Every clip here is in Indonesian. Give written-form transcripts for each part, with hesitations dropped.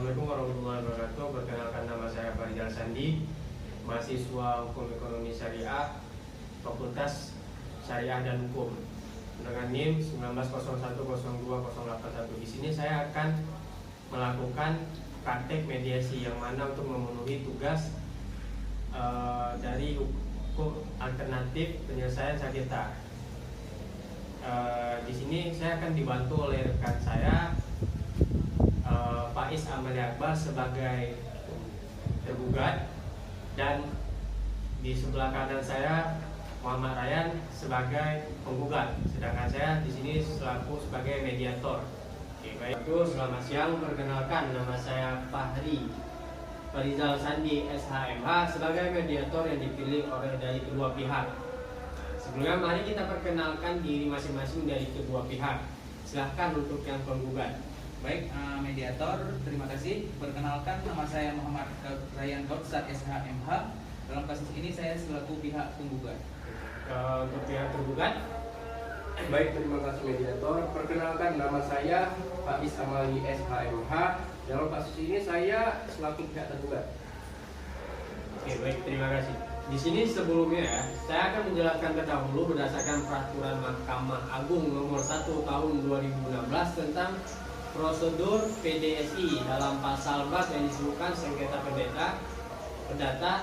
Assalamualaikum warahmatullahi wabarakatuh. Perkenalkan, nama saya Farizal Sandi, mahasiswa Hukum Ekonomi Syariah, Fakultas Syariah dan Hukum, dengan NIM 1901020181. Di sini saya akan melakukan praktek mediasi yang mana untuk memenuhi tugas dari hukum alternatif penyelesaian sengketa. Di sini saya akan dibantu oleh rekan saya, Faiz Amali Akbar sebagai tergugat, dan di sebelah kanan saya Muhammad Ryan sebagai penggugat, sedangkan saya di sini selaku sebagai mediator. Oke, baik. Selamat siang, perkenalkan, nama saya Farizal Sandi SHMH sebagai mediator yang dipilih oleh dari kedua pihak. Sebelumnya mari kita perkenalkan diri masing-masing dari kedua pihak. Silahkan untuk yang penggugat. Baik, mediator, terima kasih. Perkenalkan, nama saya Muhammad Ryan Kautsar SHMH. Dalam kasus ini saya selaku pihak penggugat. Untuk pihak tergugat. Baik, terima kasih mediator. Perkenalkan, nama saya Faiz Amali SHMH. Dalam kasus ini saya selaku pihak tergugat. Oke, baik, terima kasih. Di sini sebelumnya saya akan menjelaskan terdahulu berdasarkan peraturan Mahkamah Agung nomor 1 tahun 2016 tentang prosedur PDSI dalam pasal bab yang disebutkan sengketa perdata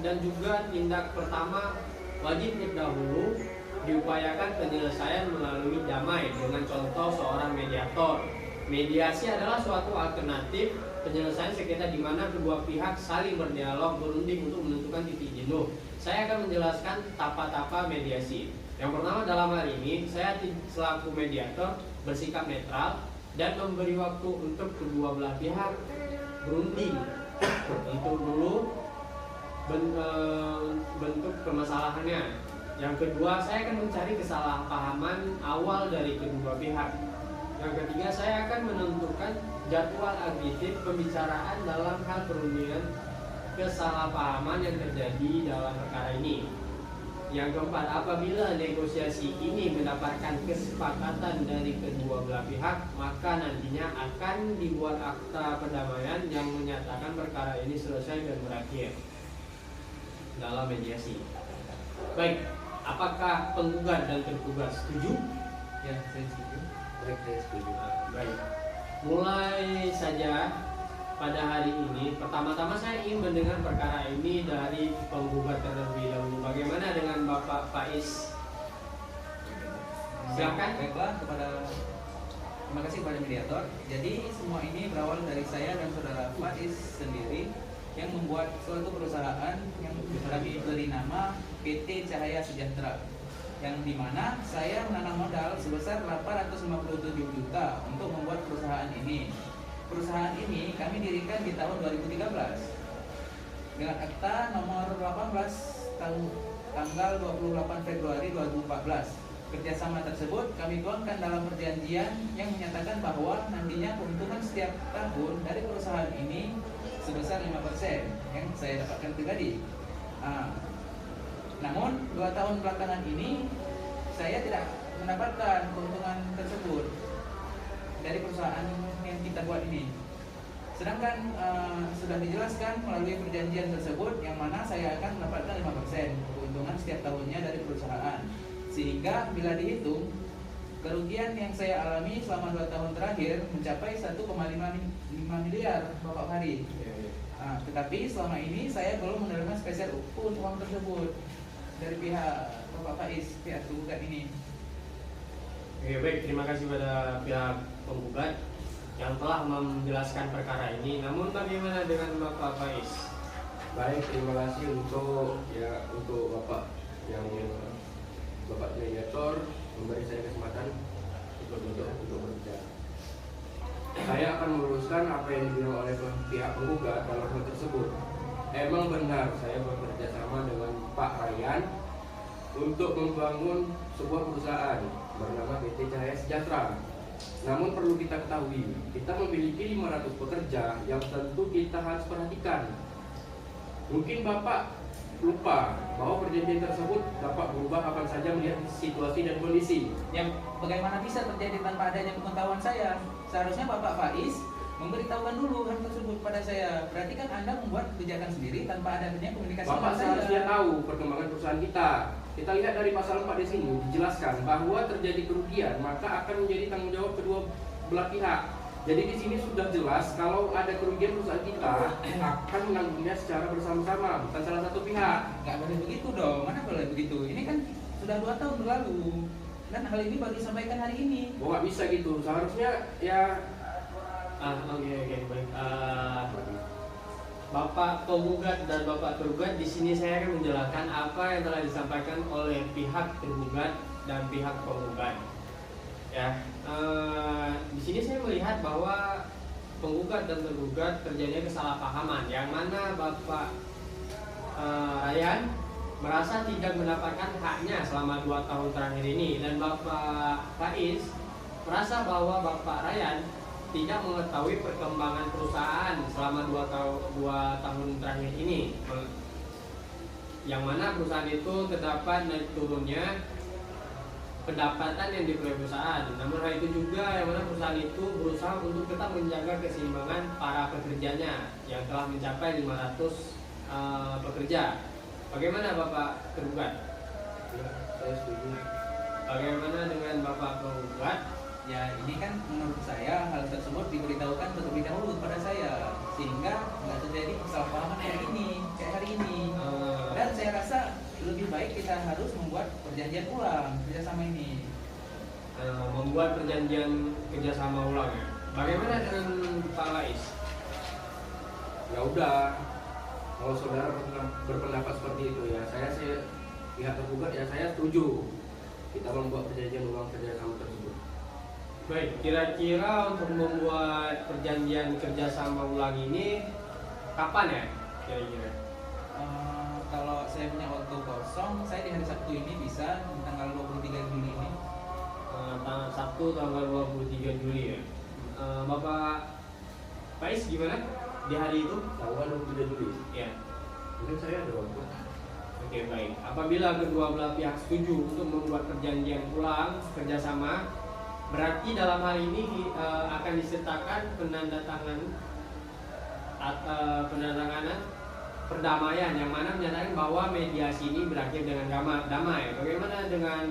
dan juga tindak pertama wajib terdahulu diupayakan penyelesaian melalui damai dengan contoh seorang mediator. Mediasi adalah suatu alternatif penyelesaian sengketa di mana kedua pihak saling berdialog berunding untuk menentukan titik jenuh. Saya akan menjelaskan tapa-tapa mediasi. Yang pertama, dalam hal ini saya selaku mediator bersikap netral dan memberi waktu untuk kedua belah pihak berunding untuk dulu bentuk permasalahannya. Yang kedua, saya akan mencari kesalahpahaman awal dari kedua pihak. Yang ketiga, saya akan menentukan jadwal agresif pembicaraan dalam hal perundingan kesalahpahaman yang terjadi dalam perkara ini. Yang keempat, apabila negosiasi ini mendapatkan kesepakatan dari kedua belah pihak, maka nantinya akan dibuat akta perdamaian yang menyatakan perkara ini selesai dan berakhir dalam mediasi. Baik, apakah penggugat dan tergugat setuju? Ya, saya setuju. Baik, saya setuju. Baik, mulai saja. Pada hari ini, pertama-tama saya ingin mendengar perkara ini dari penggugat terlebih dahulu. Bagaimana dengan Bapak Faiz? Silakan. Baiklah, terima kasih kepada mediator. Jadi semua ini berawal dari saya dan saudara Faiz sendiri yang membuat suatu perusahaan yang kami beri nama PT Cahaya Sejahtera, yang dimana saya menanam modal sebesar 857 juta untuk membuat perusahaan ini. Perusahaan ini kami dirikan di tahun 2013 dengan akta nomor 18 tanggal 28 Februari 2014. Kerjasama tersebut kami tuangkan dalam perjanjian yang menyatakan bahwa nantinya keuntungan setiap tahun dari perusahaan ini sebesar 5% yang saya dapatkan pribadi. Namun 2 tahun belakangan ini saya tidak mendapatkan keuntungan tersebut dari perusahaan yang kita buat ini. Sedangkan sudah dijelaskan melalui perjanjian tersebut yang mana saya akan mendapatkan 5% keuntungan setiap tahunnya dari perusahaan. Sehingga bila dihitung, kerugian yang saya alami selama 2 tahun terakhir mencapai 1,5 miliar Bapak Farid. Tetapi selama ini saya belum menerima spesial upah uang tersebut dari pihak Bapak Faiz, pihak penggugat ini. Oke, baik, terima kasih pada pihak penggugat yang telah menjelaskan perkara ini. Namun bagaimana dengan Bapak Faiz? Baik, terima kasih untuk Bapak mediator memberi saya kesempatan untuk berbicara. Saya akan meluruskan apa yang dibilang oleh pihak penggugat dalam hal tersebut. Emang benar saya bekerja sama dengan Pak Ryan untuk membangun sebuah perusahaan bernama PT Cahaya Sejahtera. Namun perlu kita ketahui, kita memiliki 500 pekerja yang tentu kita harus perhatikan. Mungkin Bapak lupa bahwa perjanjian tersebut dapat berubah kapan saja melihat situasi dan kondisi. Yang bagaimana bisa terjadi tanpa adanya pengetahuan saya? Seharusnya Bapak Faiz memberitahukan dulu hal tersebut pada saya. Berarti kan Anda membuat kebijakan sendiri tanpa adanya komunikasi Bapak dengan saya. seharusnya tahu perkembangan perusahaan kita. Kita lihat dari pasal 4 di sini dijelaskan bahwa terjadi kerugian maka akan menjadi tanggung jawab kedua belah pihak. Jadi di sini sudah jelas kalau ada kerugian perusahaan kita akan menanggungnya secara bersama-sama, bukan salah satu pihak. Nggak boleh begitu dong, mana boleh begitu. Ini kan sudah 2 tahun berlalu dan hal ini baru disampaikan hari ini. Oh, nggak bisa gitu. Seharusnya ya Oke, baik. Bapak penggugat dan Bapak tergugat, di sini saya akan menjelaskan apa yang telah disampaikan oleh pihak tergugat dan pihak penggugat. Ya, di sini saya melihat bahwa penggugat dan tergugat terjadinya kesalahpahaman, yang mana Bapak Ryan merasa tidak mendapatkan haknya selama 2 tahun terakhir ini, dan Bapak Faiz merasa bahwa Bapak Ryan tidak mengetahui perkembangan perusahaan selama 2 tahun terakhir ini, yang mana perusahaan itu terdapat naik turunnya pendapatan yang diperoleh perusahaan. Namun hal itu juga yang mana perusahaan itu berusaha untuk tetap menjaga keseimbangan para pekerjanya yang telah mencapai 500 pekerja. Bagaimana Bapak tergugat? ya, saya setuju. Bagaimana dengan Bapak penggugat? Ya ini kan menurut saya hal tersebut diberitahukan terlebih dahulu kepada saya sehingga nggak terjadi kesalahpahaman kayak hari ini. Dan saya rasa lebih baik kita harus membuat perjanjian ulang kerjasama ini. Membuat perjanjian kerjasama ulang ya. Bagaimana dengan Pak Lais? Ya udah, kalau saudara berpendapat seperti itu ya, saya pihak tergugat ya saya setuju kita membuat perjanjian ulang kerjasama tersebut. Baik, kira-kira untuk membuat perjanjian kerjasama ulang ini kapan ya kira-kira? Kalau saya punya waktu kosong, saya di hari Sabtu ini bisa di tanggal 23 Juli ini. Sabtu tanggal 23 Juli ya. Bapak Faiz gimana di hari itu? Tanggal 23 Juli. Ya. Mungkin saya ada waktu. Oke, baik. Apabila kedua belah pihak setuju untuk membuat perjanjian ulang kerjasama, berarti dalam hal ini akan disertakan penandatanganan perdamaian yang mana menyatakan bahwa mediasi ini berakhir dengan damai. Bagaimana dengan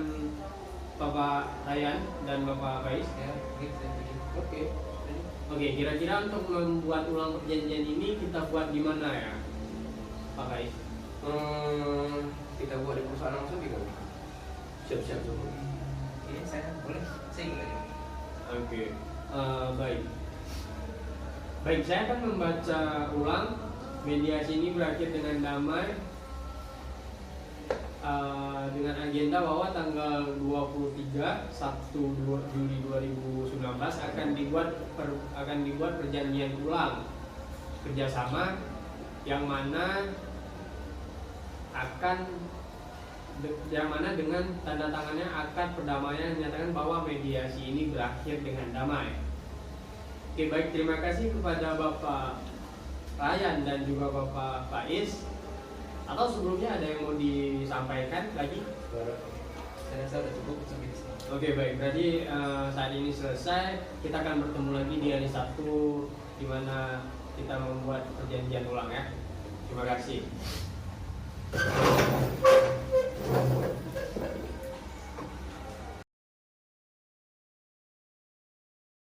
Bapak Ryan dan Bapak Faiz? Ya, gitu. Oke, kira-kira untuk membuat ulang perjanjian ini kita buat di mana ya, Pak Faiz? Kita buat di perusahaan langsung kan? Siap-siap dulu. Oke, saya boleh. Saya boleh. Oke, baik. Baik, saya akan membaca ulang. Mediasi ini berakhir dengan damai dengan agenda bahwa tanggal 23 Sabtu Juli 2019 akan dibuat perjanjian ulang kerjasama yang mana dengan tanda tangannya akad perdamaian menyatakan bahwa mediasi ini berakhir dengan damai. Oke, baik, terima kasih kepada Bapak Ryan dan juga Bapak Faiz. Atau sebelumnya ada yang mau disampaikan lagi? Saya rasa sudah cukup sampai di sini. Oke, baik, berarti saat ini selesai. Kita akan bertemu lagi di hari Sabtu di mana kita membuat perjanjian ulang ya. Terima kasih.